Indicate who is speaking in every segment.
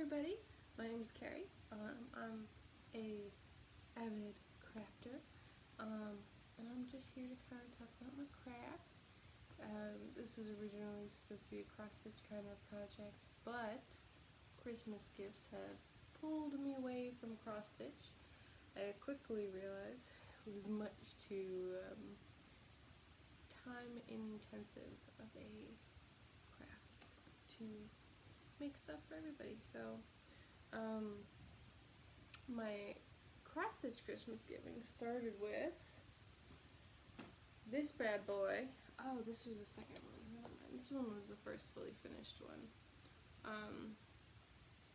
Speaker 1: everybody, my name is Carrie. I'm a avid crafter, and I'm just here to kind of talk about my crafts. This was originally supposed to be a cross-stitch kind of project, but Christmas gifts have pulled me away from cross-stitch. I quickly realized it was much too time-intensive of a craft to make stuff for everybody. So my cross-stitch Christmas giving started with this bad boy. Oh, this was the second one. Never mind. This one was the first fully finished one.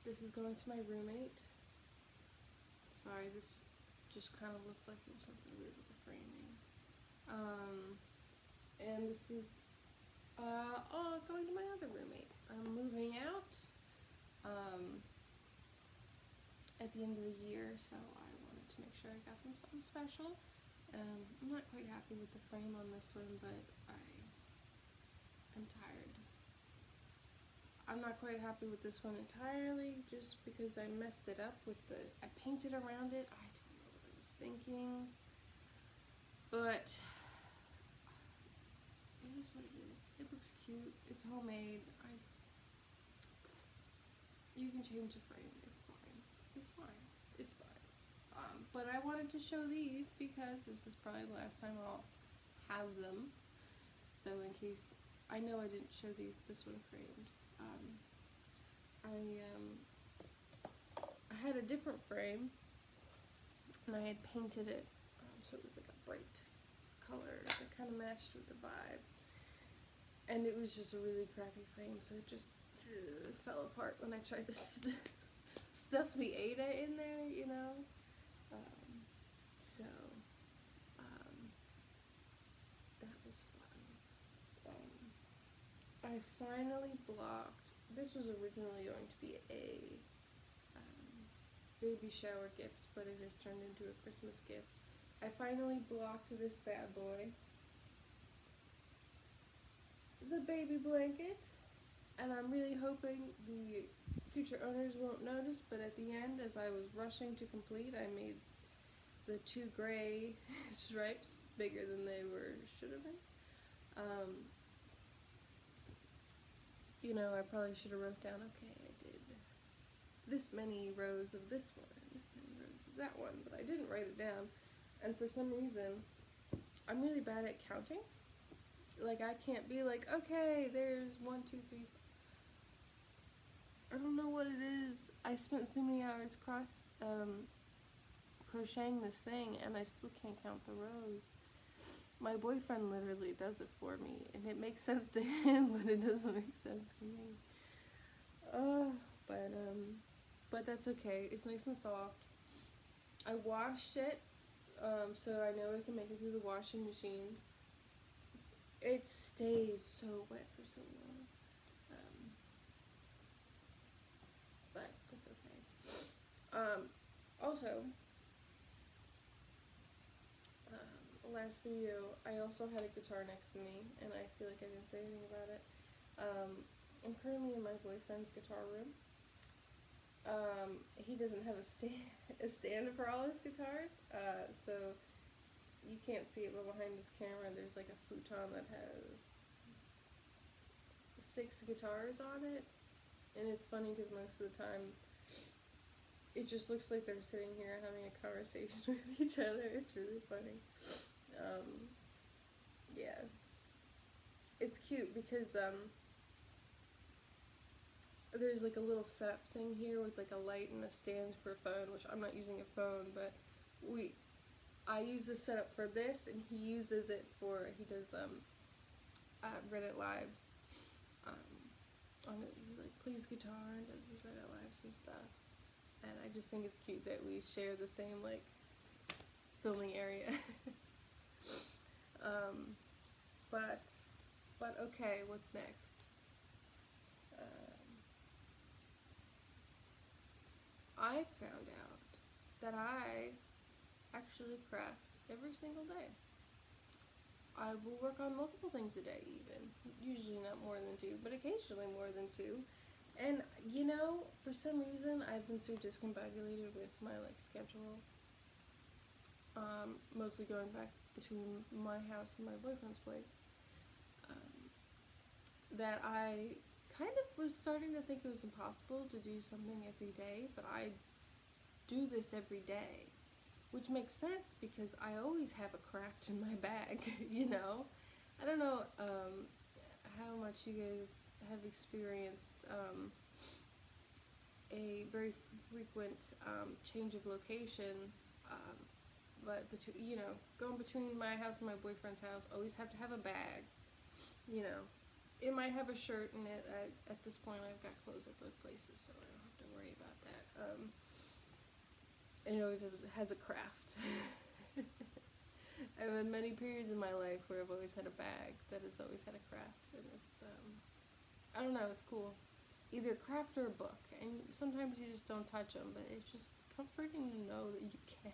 Speaker 1: This is going to my roommate. Sorry, this just kind of looked like it was something weird with the framing. And this is going to my other roommate. I'm moving out at the end of the year, so I wanted to make sure I got them something special. I'm not quite happy with the frame on this one, but I'm tired. I'm not quite happy with this one entirely, just because I messed it up with I painted around it. I don't know what I was thinking, but it is what it is. It looks cute. It's homemade. You can change the frame. It's fine. It's fine. It's fine. But I wanted to show these because this is probably the last time I'll have them. So in case, I know I didn't show this one framed. I had a different frame, and I had painted it, so it was like a bright color that kind of matched with the vibe. And it was just a really crappy frame, so it just fell apart when I tried to stuff the Ada in there, you know. That was fun. I finally blocked. This was originally going to be a baby shower gift, but it has turned into a Christmas gift. I finally blocked this bad boy, the baby blanket, and I'm really hoping the future owners won't notice, but at the end, as I was rushing to complete, I made the two gray stripes bigger than they should have been. You know, I probably should have wrote down, okay, I did this many rows of this one and this many rows of that one, but I didn't write it down, and for some reason, I'm really bad at counting. Like, I can't be like, okay, there's 1, 2, 3, 4. I don't know what it is. I spent so many hours crocheting this thing, and I still can't count the rows. My boyfriend literally does it for me, and it makes sense to him, but it doesn't make sense to me. But that's okay. It's nice and soft. I washed it, so I know I can make it through the washing machine. It stays so wet for so long, but it's okay. Also, last video, I also had a guitar next to me, and I feel like I didn't say anything about it. I'm currently in my boyfriend's guitar room. He doesn't have a stand for all his guitars, so you can't see it, but behind this camera there's like a futon that has 6 guitars on it, and it's funny because most of the time it just looks like they're sitting here having a conversation with each other. It's really funny. Yeah, it's cute because there's like a little setup thing here with like a light and a stand for a phone, which I'm not using a phone, but I use this setup for this, and he uses it for, he does Reddit lives on it. He like plays guitar and does his Reddit lives and stuff, and I just think it's cute that we share the same like filming area. But okay, what's next? I found out that I actually craft every single day. I will work on multiple things a day even. Usually not more than 2, but occasionally more than 2. And You know, for some reason, I've been so discombobulated with my, like, schedule. Mostly going back between my house and my boyfriend's place. That I kind of was starting to think it was impossible to do something every day, but I do this every day, which makes sense because I always have a craft in my bag, you know? I don't know how much you guys have experienced a very frequent change of location, but you know, going between my house and my boyfriend's house, always have to have a bag, you know. It might have a shirt in it. At this point, I've got clothes at both places, so I don't have to worry about that. And it always has a craft. I've had many periods in my life where I've always had a bag that has always had a craft, and it's, I don't know, it's cool. Either a craft or a book, and sometimes you just don't touch them, but it's just comforting to know that you can.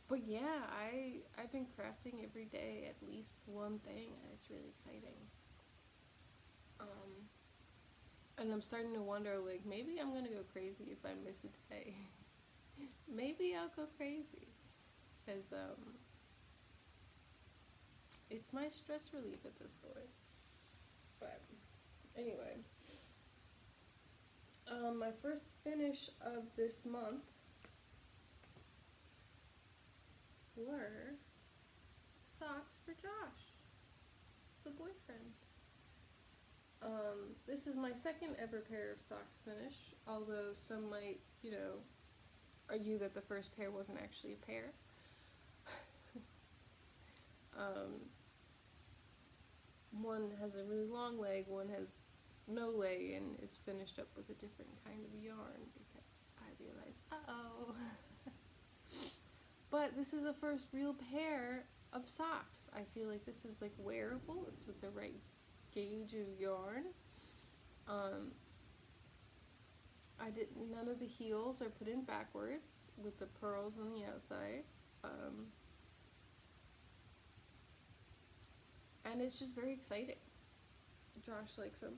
Speaker 1: But yeah, I've been crafting every day at least one thing, and it's really exciting. And I'm starting to wonder, like, maybe I'm gonna go crazy if I miss a day. Maybe I'll go crazy, because it's my stress relief at this point. But anyway, my first finish of this month were socks for Josh, the boyfriend. This is my second ever pair of socks finish, although some might, you know, argue that the first pair wasn't actually a pair. One has a really long leg, one has no leg, and is finished up with a different kind of yarn because I realized, uh-oh. But this is the first real pair of socks. I feel like this is like wearable. It's with the right gauge of yarn. None of the heels are put in backwards with the pearls on the outside. And it's just very exciting. Josh likes them.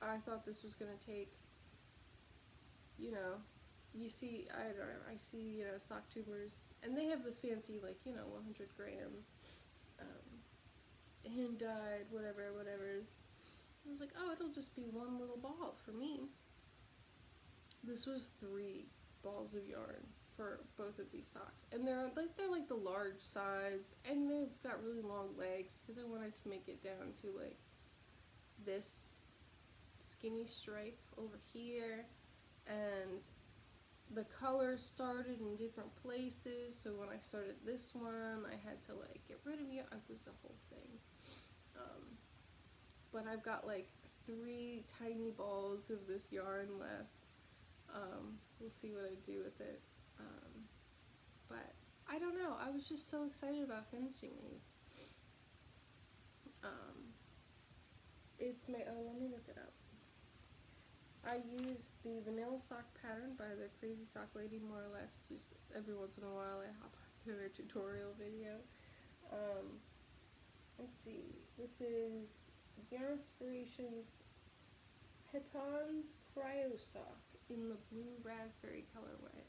Speaker 1: I thought this was gonna take, you know, you see, I don't know, I see, you know, sock tubers, and they have the fancy, like, you know, 100 gram, hand dyed, whatever's. I was like, oh, it'll just be one little ball for me. This was 3 balls of yarn for both of these socks, and they're like the large size, and they've got really long legs because I wanted to make it down to like this skinny stripe over here, and the colors started in different places, so when I started this one, I had to like get rid of it. It was a whole thing. But I've got like 3 tiny balls of this yarn left. We'll see what I do with it. But I don't know, I was just so excited about finishing these. Let me look it up. I use the vanilla sock pattern by the Crazy Sock Lady, more or less. Just every once in a while I hop onto their tutorial video. Let's see. This is Yarn Inspirations Petons Cryo Sock in the blue raspberry colorway.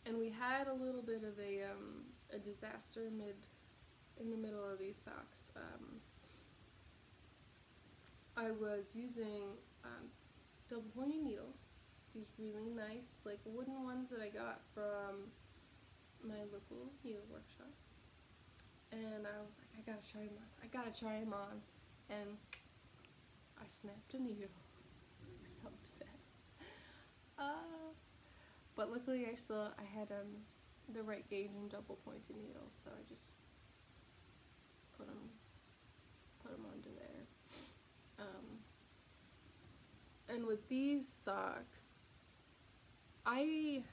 Speaker 1: And we had a little bit of a disaster in the middle of these socks. I was using double pointed needles, these really nice like wooden ones that I got from my local needle workshop, and I was like, I gotta try them on, and I snapped a needle. I was so upset. But luckily I had the right gauge and double pointed needles, so I just put them onto there. And with these socks, I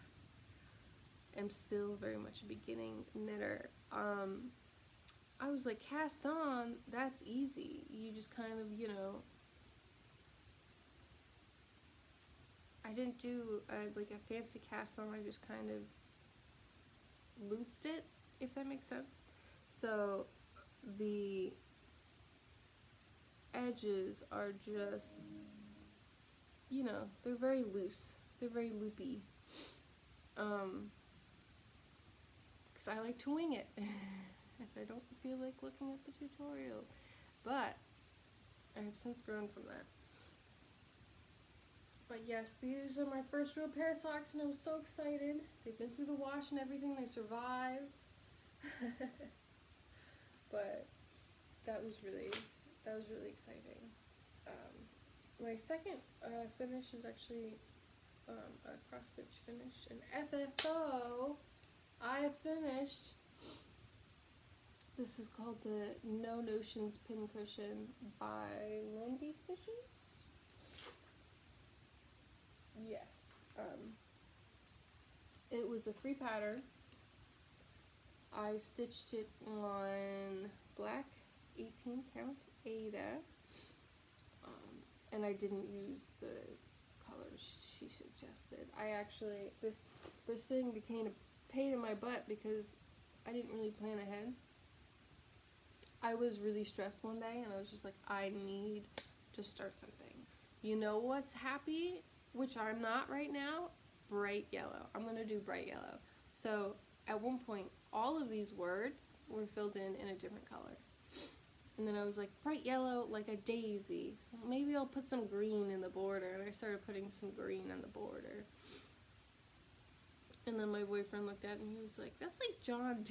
Speaker 1: am still very much a beginning knitter. I was like, cast on, that's easy. You just kind of, you know, I didn't do like a fancy cast on, I just kind of looped it, if that makes sense. So the edges are just, you know, they're very loose. They're very loopy. Because I like to wing it. If I don't feel like looking at the tutorial. But I have since grown from that. But yes, these are my first real pair of socks, and I was so excited. They've been through the wash and everything. They survived. But that was really exciting. My second finish is actually a cross stitch finish, an FFO. I finished. This is called the No Notions Pincushion by Lindy Stitches. Yes. It was a free pattern. I stitched it on black 18 count Ada, and I didn't use the colors she suggested. I actually, this thing became a pain in my butt because I didn't really plan ahead. I was really stressed one day, and I was just like, I need to start something. You know what's happy, which I'm not right now? Bright yellow. I'm going to do bright yellow. So at one point, all of these words were filled in a different color. And then I was like, bright yellow, like a daisy. Maybe I'll put some green in the border. And I started putting some green on the border. And then my boyfriend looked at it and he was like, that's like John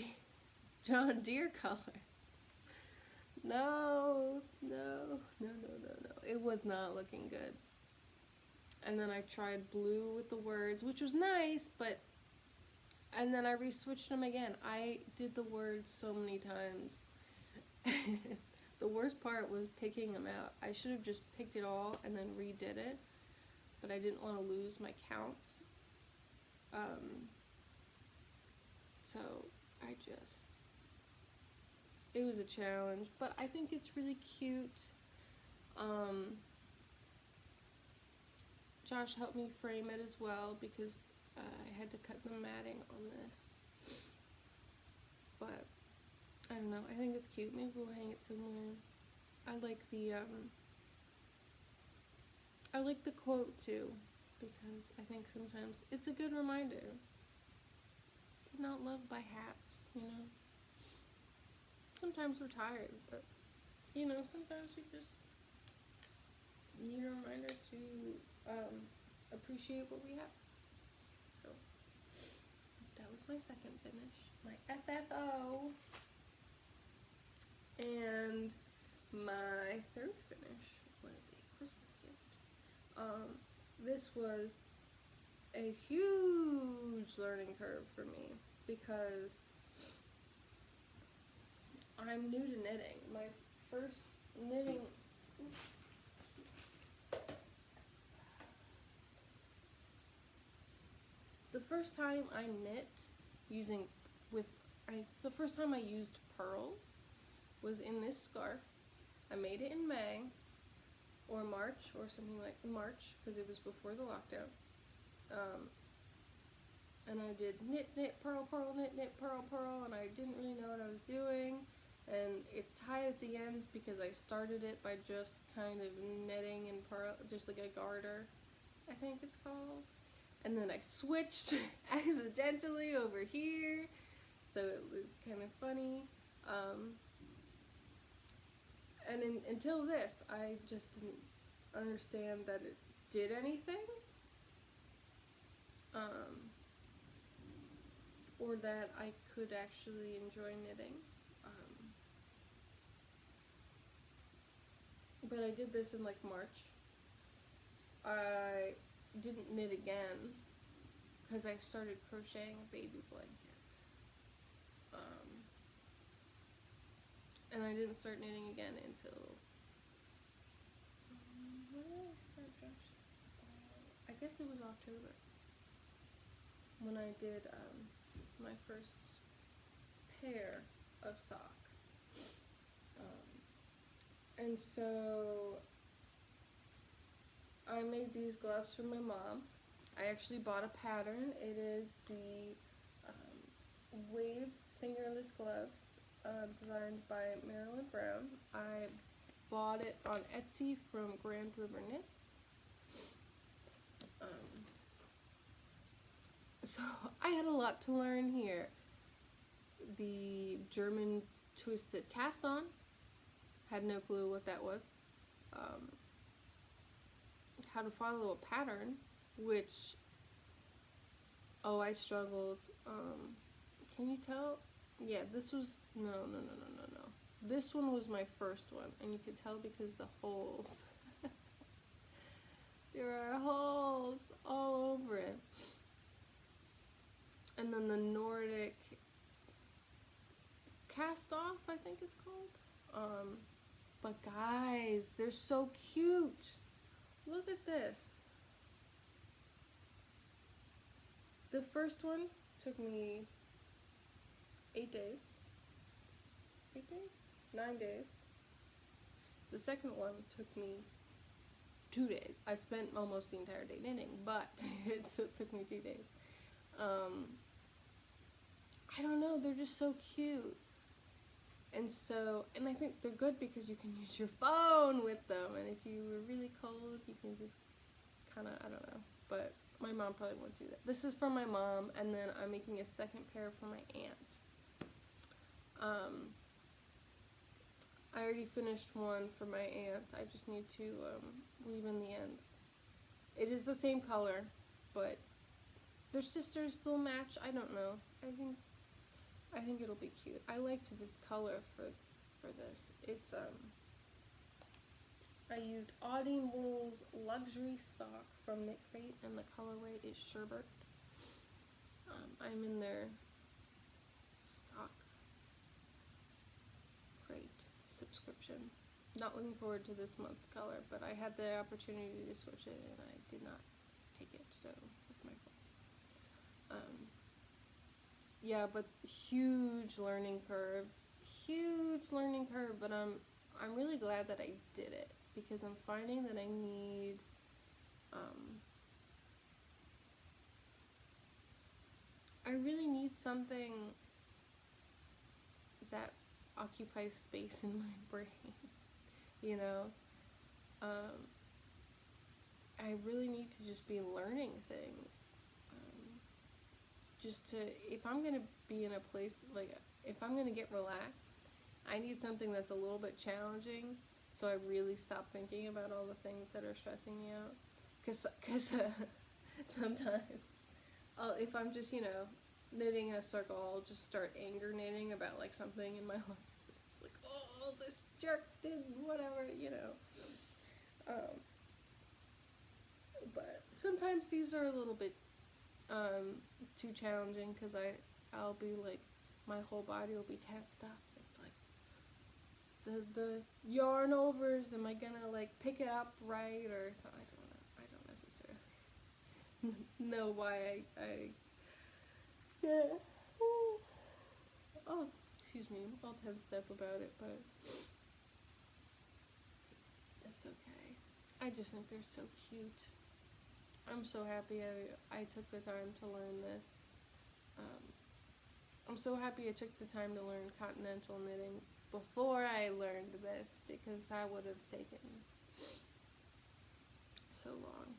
Speaker 1: Deere color. No. It was not looking good. And then I tried blue with the words, which was nice, but, and then I re-switched them again. I did the words so many times. The worst part was picking them out. I should have just picked it all and then redid it, but I didn't want to lose my counts. So it was a challenge, but I think it's really cute. Josh helped me frame it as well because I had to cut the matting on this. But I don't know, I think it's cute. Maybe we'll hang it somewhere. I like the quote too, because I think sometimes it's a good reminder. You're not loved by hats, you know. Sometimes we're tired, but you know, sometimes we just need a reminder to appreciate what we have. So that was my second finish, my FFO. And my third finish was a Christmas gift. This was a huge learning curve for me because I'm new to knitting. My first knitting, the first time I knit the first time I used pearls was in this scarf. I made it in May or March or something like March because it was before the lockdown. And I did knit, purl, knit, purl, and I didn't really know what I was doing. And it's tied at the ends because I started it by just kind of knitting and purl, just like a garter, I think it's called. And then I switched accidentally over here, so it was kind of funny. And until this, I just didn't understand that it did anything, or that I could actually enjoy knitting. But I did this in like March. I didn't knit again because I started crocheting a baby blanket. And I didn't start knitting again until when did I start, Josh? I guess it was October when I did my first pair of socks. And so I made these gloves for my mom. I actually bought a pattern. It is the Waves fingerless gloves, designed by Marilyn Brown. I bought it on Etsy from Grand River Knits. So I had a lot to learn here. The German twisted cast on, had no clue what that was. How to follow a pattern, which, oh, I struggled. Can you tell? Yeah, this was, no. This one was my first one, and you could tell because the holes. There are holes all over it. And then the Nordic cast off, I think it's called. But guys, they're so cute. Look at this. The first one took me 8 days. 8 days? 9 days. The second one took me 2 days. I spent almost the entire day knitting, but it still took me 2 days. I don't know, they're just so cute. And I think they're good because you can use your phone with them, and if you were really cold, you can just kind of, I don't know, but my mom probably won't do that. This is for my mom, and then I'm making a second pair for my aunt. I already finished one for my aunt. I just need to weave in the ends. It is the same color, but their sisters will match. I don't know. I think it'll be cute. I liked this color for this. It's I used Audine Wool's Luxury Sock from Knit Crate, and the colorway is Sherbet. I'm in their sock crate subscription. Not looking forward to this month's color, but I had the opportunity to switch it and I did not take it, so that's my fault. Yeah, but huge learning curve, but I'm really glad that I did it, because I'm finding that I need I really need something that occupies space in my brain, you know. I really need to just be learning things. Just to, if I'm going to be in a place, like, if I'm going to get relaxed, I need something that's a little bit challenging, so I really stop thinking about all the things that are stressing me out. Because sometimes, if I'm just, you know, knitting in a circle, I'll just start anger knitting about, like, something in my life. It's like, oh, this jerk did whatever, you know. But sometimes these are a little bit too challenging, because I'll be like, my whole body will be tensed up. It's like the yarn overs, am I gonna like pick it up right or something? I don't necessarily know why I yeah. Oh, excuse me, I'm all tensed up about it, but that's okay. I just think they're so cute. I'm so happy I took the time to learn this. I'm so happy I took the time to learn continental knitting before I learned this, because that would have taken so long.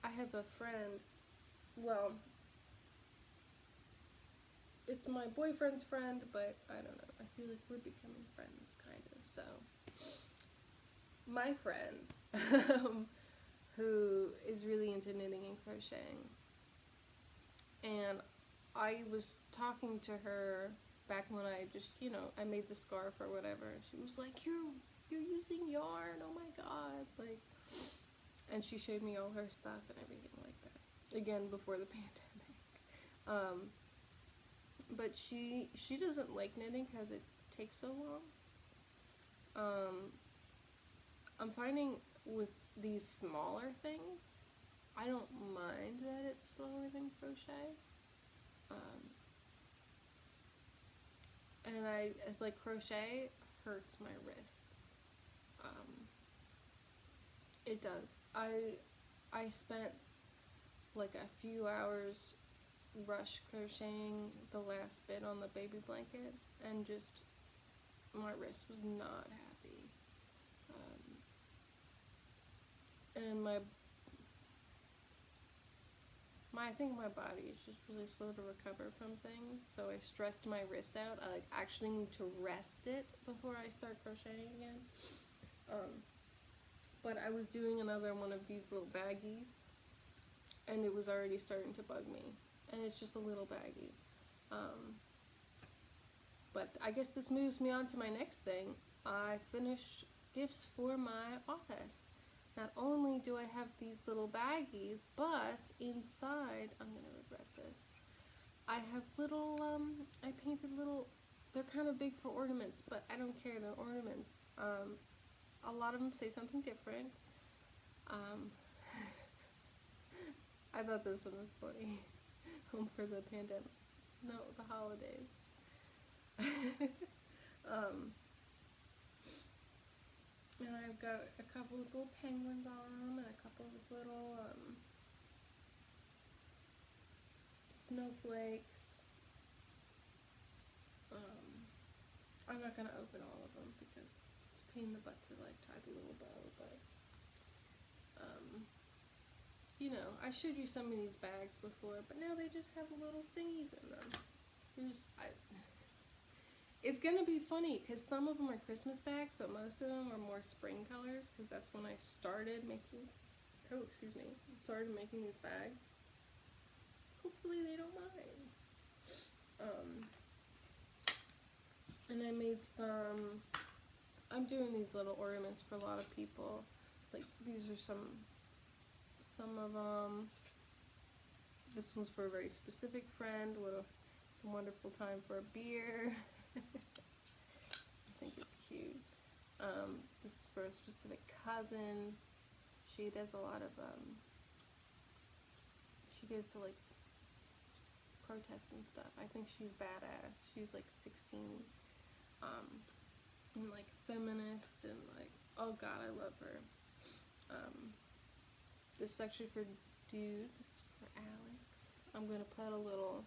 Speaker 1: I have a friend, well, it's my boyfriend's friend, but I don't know, I feel like we're becoming friends, kind of, so. My friend, who is really into knitting and crocheting, and I was talking to her back when I just, you know, I made the scarf or whatever, and she was like, you're using yarn, oh my god, like, and she showed me all her stuff and everything like that, again, before the pandemic. But she doesn't like knitting because it takes so long. I'm finding with these smaller things, I don't mind that it's slower than crochet. And it's like crochet hurts my wrists. It does. I spent like a few hours rush crocheting the last bit on the baby blanket, and just my wrist was not happy. And I think my body is just really slow to recover from things, so I stressed my wrist out. I actually need to rest it before I start crocheting again. But I was doing another one of these little baggies, and it was already starting to bug me, and it's just a little baggie. But I guess this moves me on to my next thing. I finished gifts for my office. Not only do I have these little baggies, but inside, I'm gonna regret this, I have little, I painted little, they're kind of big for ornaments, but I don't care, they're ornaments. A lot of them say something different. I thought this one was funny. Home for the pandemic. No, the holidays. And I've got a couple of little penguins on them, and a couple of little snowflakes. I'm not gonna open all of them because it's a pain in the butt to like tie the little bow, but you know, I showed you some of these bags before, but now they just have little thingies in them. It's gonna be funny because some of them are Christmas bags, but most of them are more spring colors because that's when I started making, started making these bags. Hopefully they don't mind. And I made some, I'm doing these little ornaments for a lot of people. Like these are some of them. This one's for a very specific friend. It's a wonderful time for a beer. I think it's cute. This is for a specific cousin. She does a lot of, she goes to like protests and stuff. I think she's badass. She's like 16, and like feminist, and like, oh god, I love her. This is actually for Dude. This is for Alex. I'm gonna put a little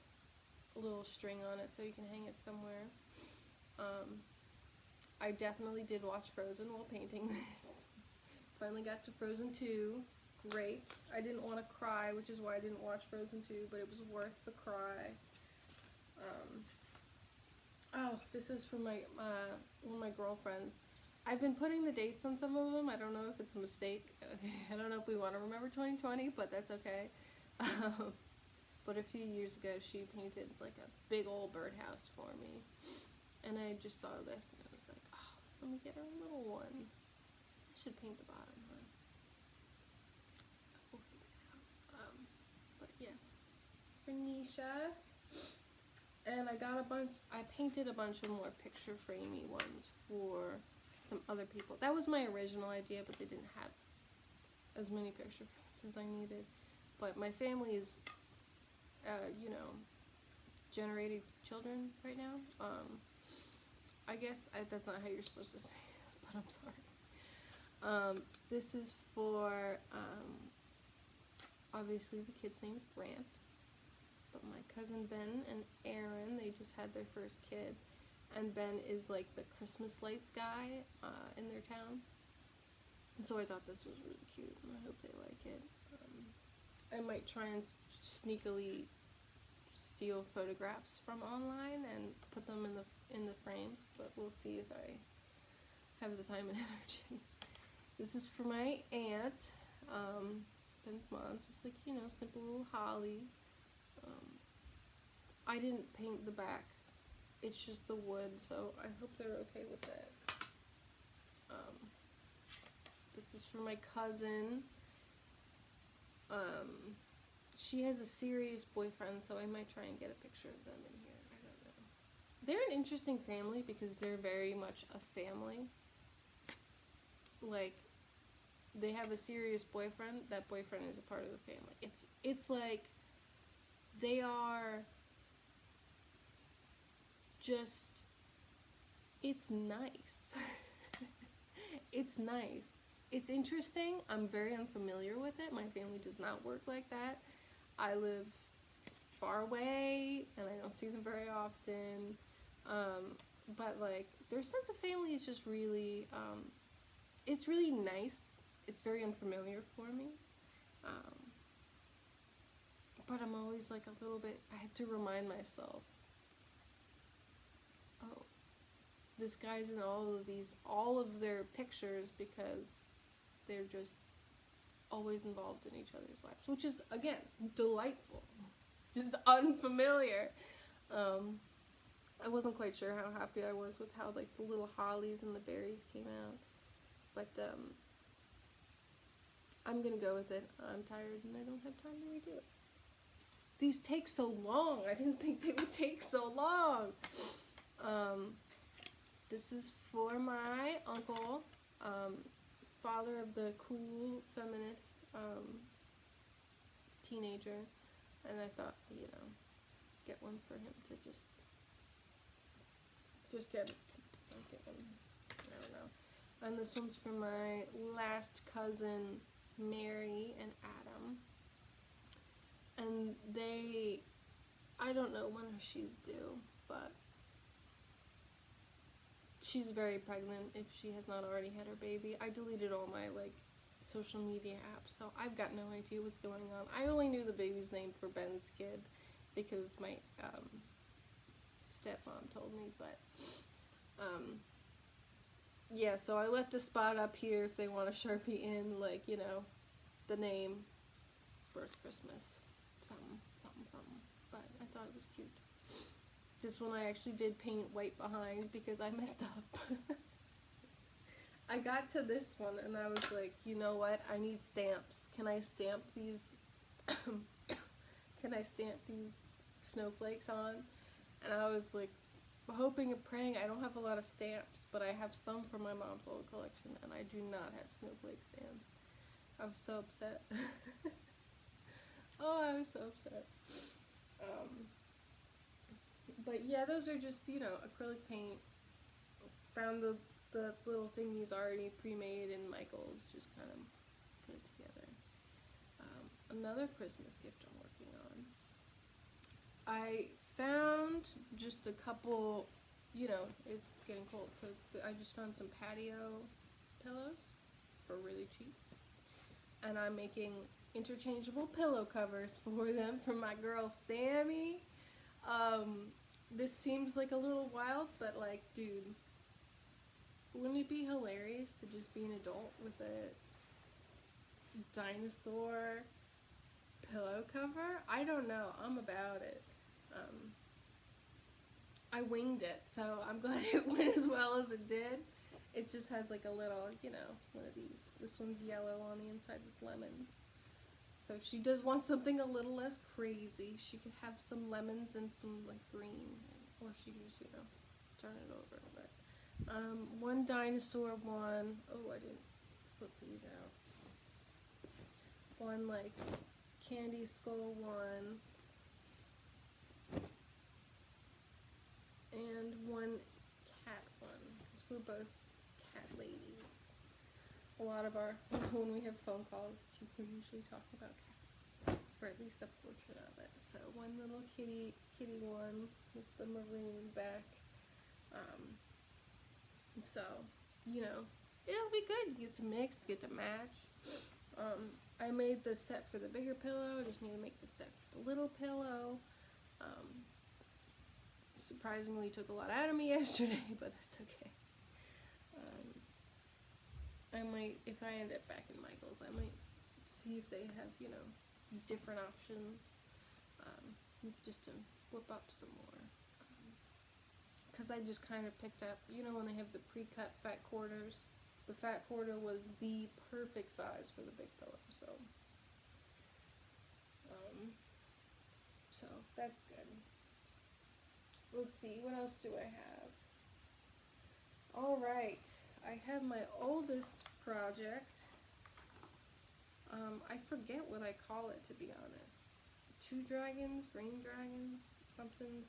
Speaker 1: string on it so you can hang it somewhere. I definitely did watch Frozen while painting this. Finally got to Frozen 2. Great. I didn't want to cry, which is why I didn't watch Frozen 2, but it was worth the cry. Oh, this is from my one of my girlfriends. I've been putting the dates on some of them. I don't know if it's a mistake. I don't know if we want to remember 2020, but that's okay. But a few years ago, she painted like a big old birdhouse for me. And I just saw this and I was like, oh, let me get her a little one. I should paint the bottom, huh? We'll figure it out. But yes, for Nisha. And I painted a bunch of more picture framey ones for some other people. That was my original idea, but they didn't have as many picture frames as I needed. But my family is, you know, generating children right now. I guess that's not how you're supposed to say it, but I'm sorry. This is for, obviously the kid's name is Grant, but my cousin Ben and Aaron, they just had their first kid, and Ben is like the Christmas lights guy in their town. So I thought this was really cute, and I hope they like it. I might try and sneakily steal photographs from online and put them in the frames, but we'll see if I have the time and energy. This is for my aunt, Ben's mom, just like, you know, simple little holly. I didn't paint the back, it's just the wood, so I hope they're okay with that. This is for my cousin. She has a serious boyfriend, so I might try and get a picture of them in here. I don't know. They're an interesting family because they're very much a family. Like, they have a serious boyfriend. That boyfriend is a part of the family. It's like they are just, it's nice. It's nice. It's interesting. I'm very unfamiliar with it. My family does not work like that. I live far away and I don't see them very often. But like, their sense of family is just really, it's really nice. It's very unfamiliar for me. But I'm always like a little bit, I have to remind myself, oh, this guy's in all of their pictures because they're just always involved in each other's lives, which is, again, delightful, just unfamiliar. I wasn't quite sure how happy I was with how, like, the little hollies and the berries came out, but, I'm gonna go with it. I'm tired and I don't have time to redo it. These take so long. I didn't think they would take so long. This is for my uncle, father of the cool feminist teenager, and I thought, you know, get one for him to just get one. I don't know. And this one's for my last cousin, Mary and Adam. And I don't know when she's due, but she's very pregnant if she has not already had her baby. I deleted all my, like, social media apps, so I've got no idea what's going on. I only knew the baby's name for Ben's kid because my stepmom told me, but yeah, so I left a spot up here if they want to Sharpie in, like, you know, the name for Christmas. Something. But I thought it was cute. This one I actually did paint white behind because I messed up. I got to this one and I was like, you know what? I need stamps. Can I stamp these? Can I stamp these snowflakes on? And I was like, hoping and praying. I don't have a lot of stamps, but I have some from my mom's old collection, and I do not have snowflake stamps. I was so upset. Oh, I was so upset. But yeah, those are just, you know, acrylic paint. Found the little thingies already pre-made in Michael's, just kind of put it together. Another Christmas gift I'm working on. I found just a couple, you know, it's getting cold, so I just found some patio pillows for really cheap. And I'm making interchangeable pillow covers for them for my girl Sammy. This seems like a little wild, but, like, dude, wouldn't it be hilarious to just be an adult with a dinosaur pillow cover? I don't know. I'm about it. I winged it, so I'm glad it went as well as it did. It just has, like, a little, you know, one of these. This one's yellow on the inside with lemons. So if she does want something a little less crazy, she could have some lemons and some, like, green. Or she could just, you know, turn it over. But one dinosaur one. Oh, I didn't flip these out. One, like, candy skull one. And one cat one, because we're both cat ladies. A lot of our, when we have phone calls, we usually talk about cats, for at least a portion of it. So one little kitty one with the maroon back. So, you know, it'll be good. You get to mix, get to match. I made the set for the bigger pillow. I just need to make the set for the little pillow. Surprisingly took a lot out of me yesterday, but that's okay. I might, if I end up back in Michael's, I might see if they have, you know, different options, just to whip up some more. Because I just kind of picked up, you know, when they have the pre-cut fat quarters, the fat quarter was the perfect size for the big pillow, so that's good. Let's see, what else do I have? Alright, I have my oldest project. I forget what I call it, to be honest. 2 dragons, green dragons, something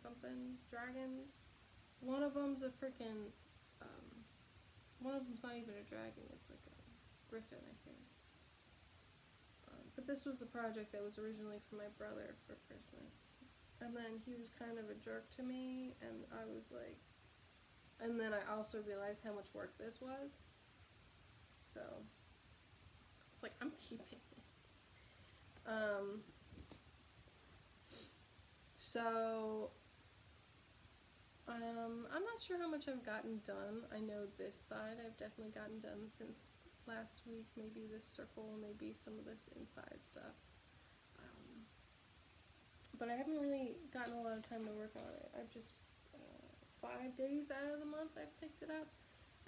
Speaker 1: dragons. One of them's a freaking, one of them's not even a dragon, it's like a griffin, I think. But this was the project that was originally for my brother for Christmas. And then he was kind of a jerk to me, and I was like, And then I also realized how much work this was. So it's like, I'm keeping it. I'm not sure how much I've gotten done. I know this side I've definitely gotten done since last week. Maybe this circle, maybe some of this inside stuff. But I haven't really gotten a lot of time to work on it. I've just 5 days out of the month I've picked it up,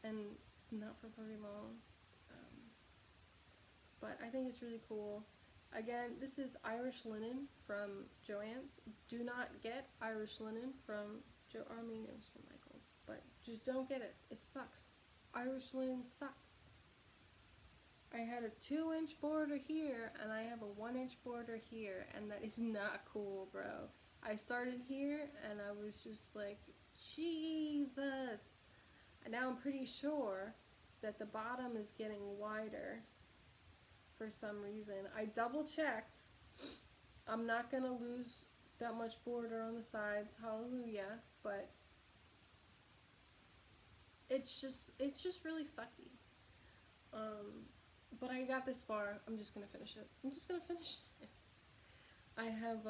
Speaker 1: and not for very long. But I think it's really cool. Again, this is Irish linen from Joann's. Do not get Irish linen from I mean, it was from Michael's, but just don't get it. It sucks. Irish linen sucks. I had a 2-inch border here, and I have a 1-inch border here, and that is not cool, bro. I started here, and I was just like, Jesus. And now I'm pretty sure that the bottom is getting wider for some reason. I double checked. I'm not gonna lose that much border on the sides, hallelujah, but it's just really sucky. But I got this far. I'm just gonna finish it. I have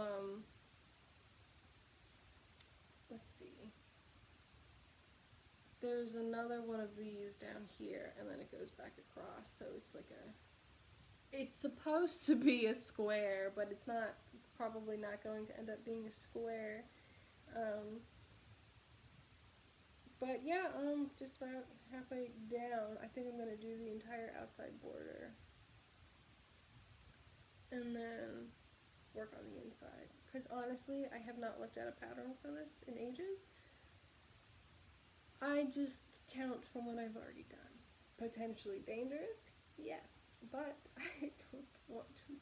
Speaker 1: let's see, there's another one of these down here, and then it goes back across, so it's like it's supposed to be a square, but it's not, probably not going to end up being a square. But yeah, just about halfway down. I think I'm going to do the entire outside border, and then work on the inside. Because honestly, I have not looked at a pattern for this in ages. I just count from what I've already done. Potentially dangerous? Yes. But I don't want to.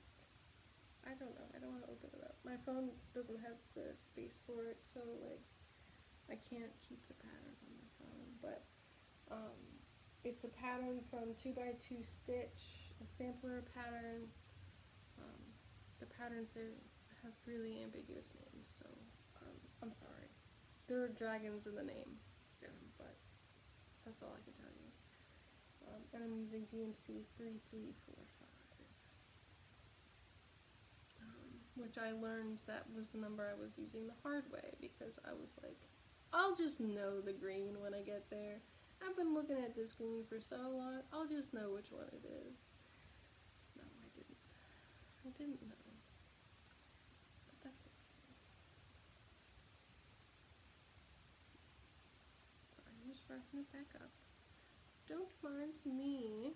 Speaker 1: I don't know. I don't want to open it up. My phone doesn't have the space for it, so like I can't keep the pattern on my phone. But it's a pattern from 2x2 Stitch, a sampler pattern. The patterns have really ambiguous names, so I'm sorry. There are dragons in the name, but that's all I can tell you. And I'm using DMC 3345, which I learned that was the number I was using the hard way, because I was like, I'll just know the green when I get there. I've been looking at this green for so long, I'll just know which one it is. No, I didn't. I didn't know. But that's okay. Sorry, I'm just wrapping it back up. Don't mind me.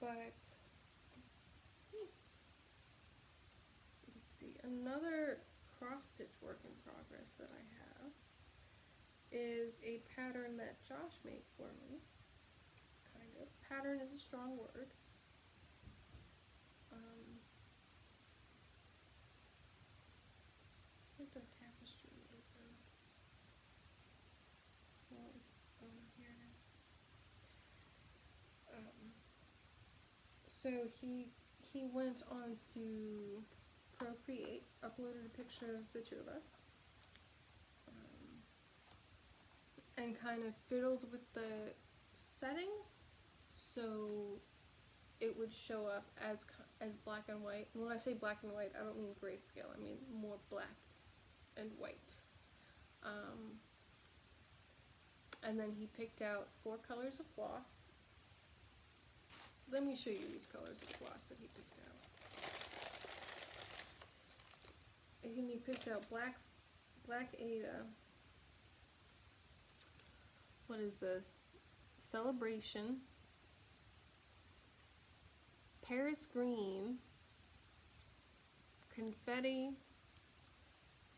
Speaker 1: But let's see, another cross stitch work in progress that I have is a pattern that Josh made for me. Kind of. Pattern is a strong word. Where'd the tapestry go? Well, it's here it is. So he went on to Procreate, uploaded a picture of the two of us, and kind of fiddled with the settings so it would show up as black and white. And when I say black and white, I don't mean grayscale. I mean more black and white. And then he picked out 4 colors of floss. Let me show you these colors of floss that he picked out. And he picked out black Ada. What is this? Celebration. Paris green. Confetti.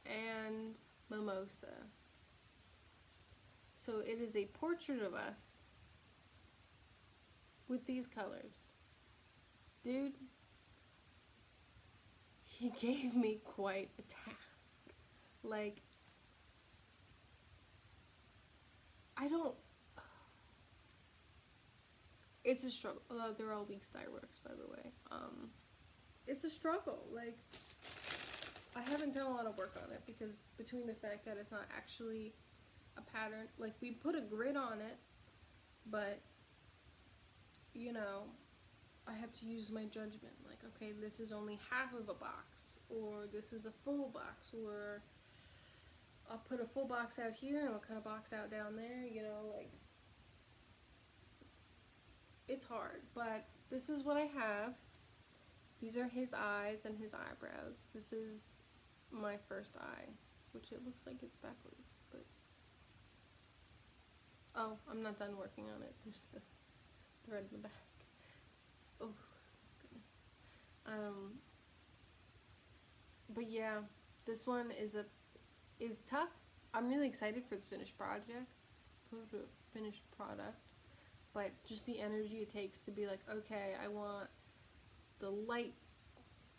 Speaker 1: And mimosa. So it is a portrait of us with these colors. Dude, he gave me quite a task. Like, it's a struggle. Although they're all weak dye works, by the way. It's a struggle. Like, I haven't done a lot of work on it because between the fact that it's not actually a pattern, like we put a grid on it, but you know, I have to use my judgment. Like, okay, this is only half of a box, or this is a full box, or I'll put a full box out here and I'll cut a box out down there, you know, like, it's hard, but this is what I have. These are his eyes and his eyebrows. This is my first eye, which it looks like it's backwards, but, oh, I'm not done working on it. There's the thread in the back. Oh, goodness. But yeah, this one is tough. I'm really excited for the finished product, but just the energy it takes to be like, okay, I want the light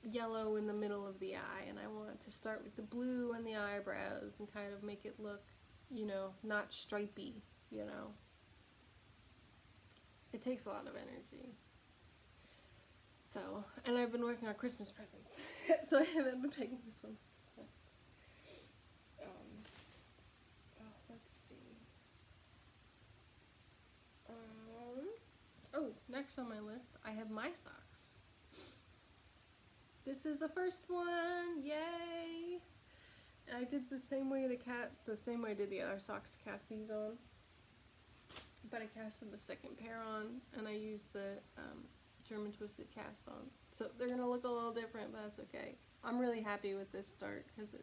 Speaker 1: yellow in the middle of the eye, and I want to start with the blue and the eyebrows and kind of make it look, you know, not stripey, you know. It takes a lot of energy. So, and I've been working on Christmas presents, so I haven't been making this one. So. Let's see. Oh, next on my list, I have my socks. This is the first one, yay! I did the same way I did the other socks to cast these on, but I casted the second pair on, and I used the German twisted cast on. So they're gonna look a little different, but that's okay. I'm really happy with this start because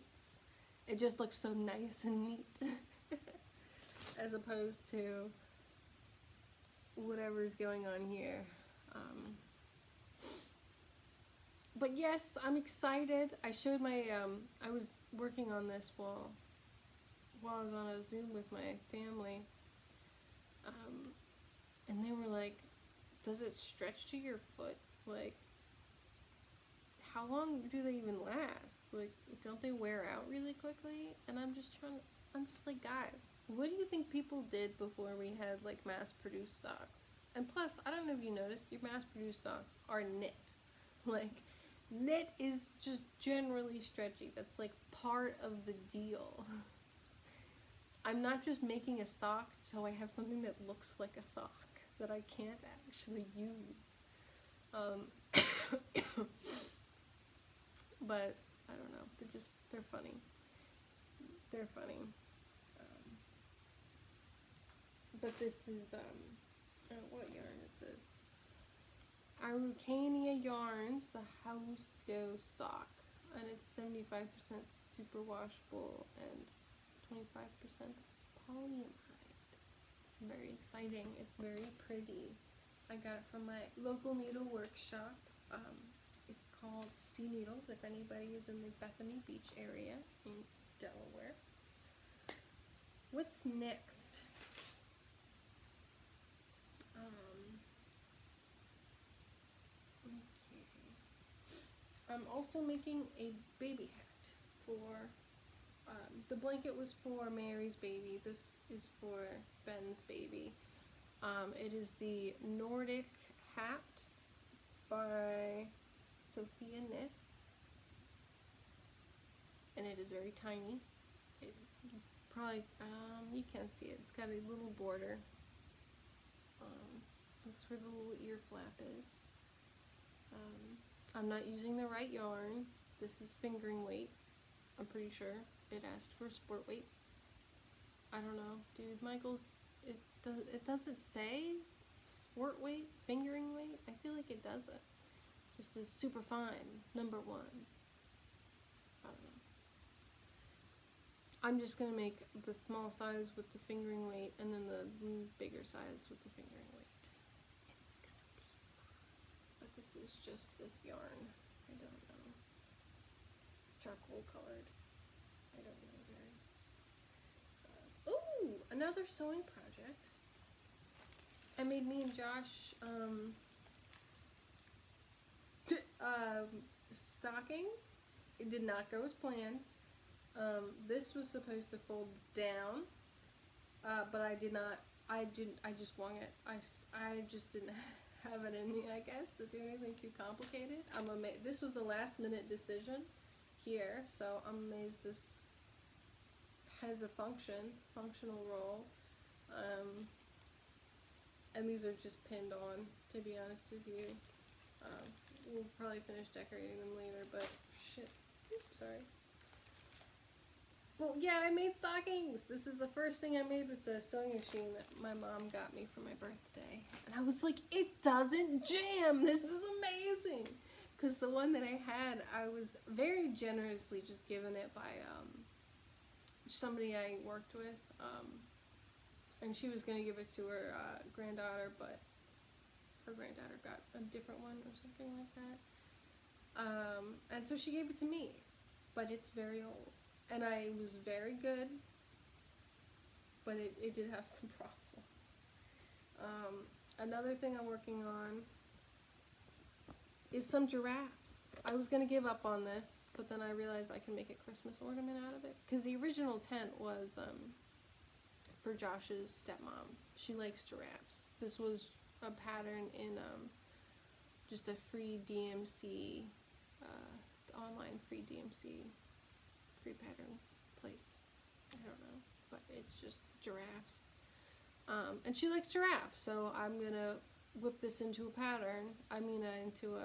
Speaker 1: it just looks so nice and neat as opposed to whatever's going on here. But yes, I'm excited. I showed my I was working on this while I was on a Zoom with my family, and they were like, does it stretch to your foot? Like, how long do they even last? Like, don't they wear out really quickly? And I'm just like, guys, what do you think people did before we had, like, mass-produced socks? And plus, I don't know if you noticed, your mass-produced socks are knit. Like, knit is just generally stretchy. That's, like, part of the deal. I'm not just making a sock so I have something that looks like a sock that I can't actually use. But I don't know, they're funny. They're funny. But this is, what yarn is this? Araucania Yarns, the House Go Sock. And it's 75% super washable and 25% polyamide. Very exciting. It's very pretty. I got it from my local needle workshop. It's called Sea Needles, if anybody is in the Bethany Beach area in Delaware. What's next? Okay. I'm also making a baby hat for, the blanket was for Mary's baby. This is for Ben's baby. It is the Nordic hat by Sophia Knits, and it is very tiny. It probably, you can't see it. It's got a little border. That's where the little ear flap is. I'm not using the right yarn. This is fingering weight. I'm pretty sure it asked for sport weight. I don't know, dude. Michael's, it doesn't say sport weight, fingering weight. I feel like it doesn't. It just says super fine, number 1. I don't know. I'm just gonna make the small size with the fingering weight and then the bigger size with the fingering weight. It's gonna be fun. But this is just this yarn. I don't know. Charcoal colored. I don't know very. Ooh, another sewing project. I made me and Josh stockings. It did not go as planned. This was supposed to fold down, but I did not. I just wung it. I just didn't have it in me, I guess, to do anything too complicated. This was a last minute decision. here, so I'm amazed this has a functional role. And these are just pinned on, to be honest with you. We'll probably finish decorating them later, but shit, oops, sorry. Well, yeah, I made stockings. This is the first thing I made with the sewing machine that my mom got me for my birthday. And I was like, it doesn't jam. This is amazing. Because the one that I had, I was very generously just given it by somebody I worked with. And she was going to give it to her granddaughter, but her granddaughter got a different one or something like that. And so she gave it to me. But it's very old. And I was very good, but it did have some problems. Another thing I'm working on is some giraffes. I was going to give up on this, but then I realized I can make a Christmas ornament out of it. Because the original tent was for Josh's stepmom. She likes giraffes. This was a pattern in just a free DMC, online free DMC. Free pattern place. I don't know, but it's just giraffes. And she likes giraffes, so I'm gonna whip this into a pattern. I mean, into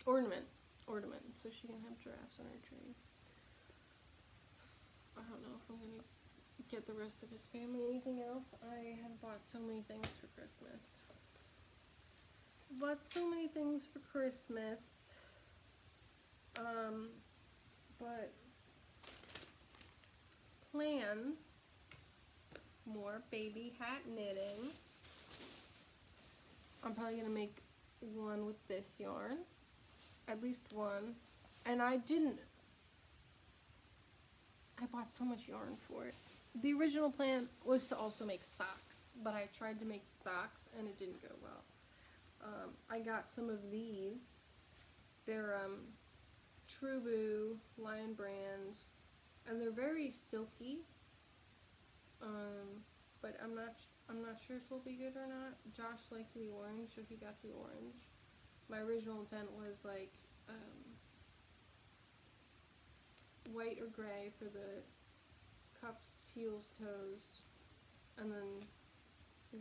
Speaker 1: ornament, so she can have giraffes on her tree. I don't know if I'm gonna get the rest of his family anything else. I have bought so many things for Christmas. But plans, more baby hat knitting. I'm probably going to make one with this yarn, at least one. And I bought so much yarn for it. The original plan was to also make socks, but I tried to make socks and it didn't go well. I got some of these. They're Trubu Lion brand, and they're very silky. But I'm not sure if they'll be good or not. Josh liked the orange, so he got the orange. My original intent was like white or gray for the cuffs, heels, toes, and then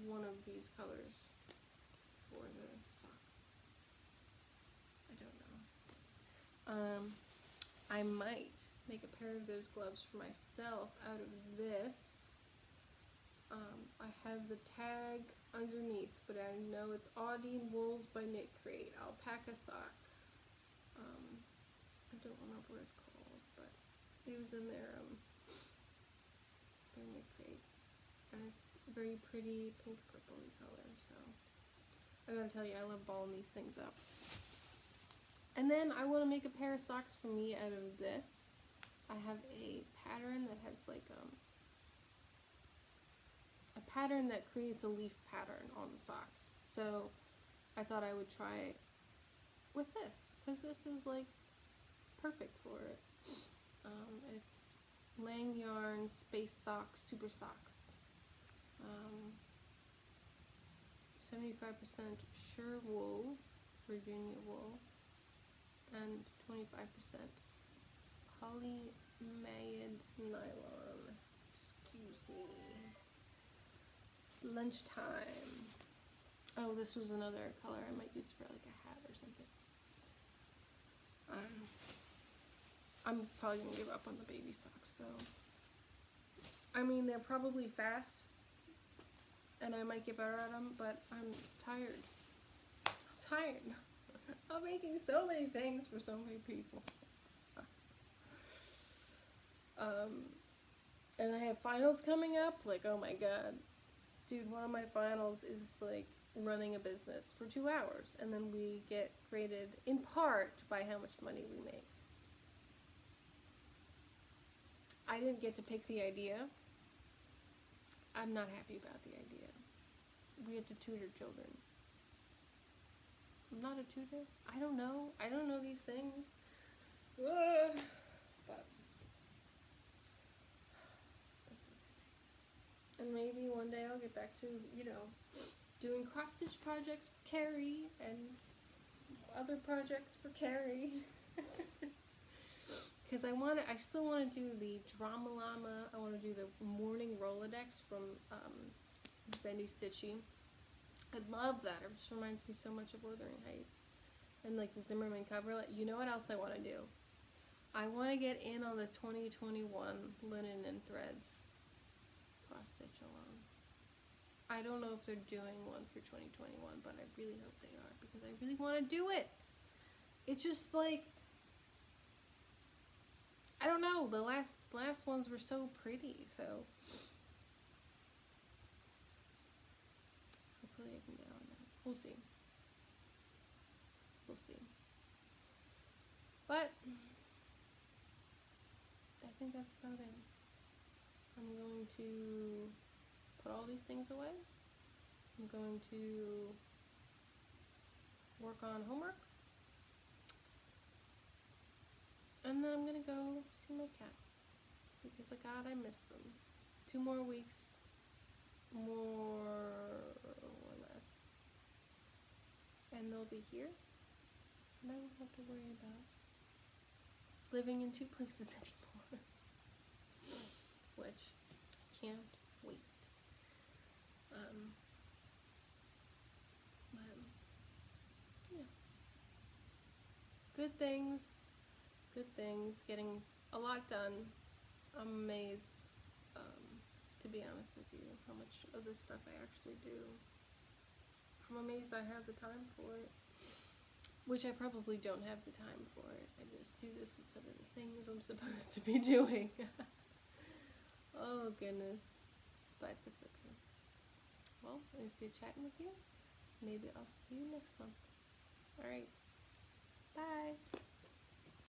Speaker 1: one of these colors for the sock. I don't know. I might make a pair of those gloves for myself out of this. I have the tag underneath, but I know it's Audine Wools by Knit Crate. Alpaca sock. I don't remember what it's called, but it was in their Knit Crate. And it's very pretty pink purpley color, so I gotta tell you, I love balling these things up. And then I want to make a pair of socks for me out of this. I have a pattern that has like a pattern that creates a leaf pattern on the socks. So I thought I would try it with this, because this is like perfect for it. It's Lang Yarn Space Socks, Super Socks. 75% Sure Wool, Virginia wool, and 25% polyamide nylon. Excuse me. It's lunchtime. Oh, this was another color I might use for like a hat or something. I'm probably gonna give up on the baby socks though. I mean, they're probably fast, and I might get better at them, but I'm tired. I'm tired. I'm making so many things for so many people. And I have finals coming up. Like, oh my god. Dude, one of my finals is like running a business for 2 hours, and then we get graded in part by how much money we make. I didn't get to pick the idea. I'm not happy about the idea. We had to tutor children. I'm not a tutor. I don't know. I don't know these things. But that's okay. And maybe one day I'll get back to, you know, doing cross-stitch projects for Carrie and other projects for Carrie. Because I still want to do the Drama Llama. I want to do the Morning Rolodex from Bendy Stitchy. I love that. It just reminds me so much of Wuthering Heights. And like the Zimmerman coverlet. You know what else I want to do? I want to get in on the 2021 linen and threads cross stitch along. I don't know if they're doing one for 2021, but I really hope they are because I really want to do it. It's just like, I don't know, the last ones were so pretty, so hopefully I can get on that. We'll see. We'll see. But I think that's about it. I'm going to put all these things away. I'm going to work on homework. And then I'm going to go see my cats. Because, God, I miss them. 2 more weeks. More or less. And they'll be here. And I won't have to worry about living in 2 places anymore. Which, can't wait. Yeah. Good things, getting a lot done. I'm amazed, to be honest with you, how much of this stuff I actually do. I'm amazed I have the time for it, which I probably don't have the time for it. I just do this instead of the things I'm supposed to be doing. Oh, goodness. But that's okay. Well, it was good chatting with you. Maybe I'll see you next month. Alright. Bye.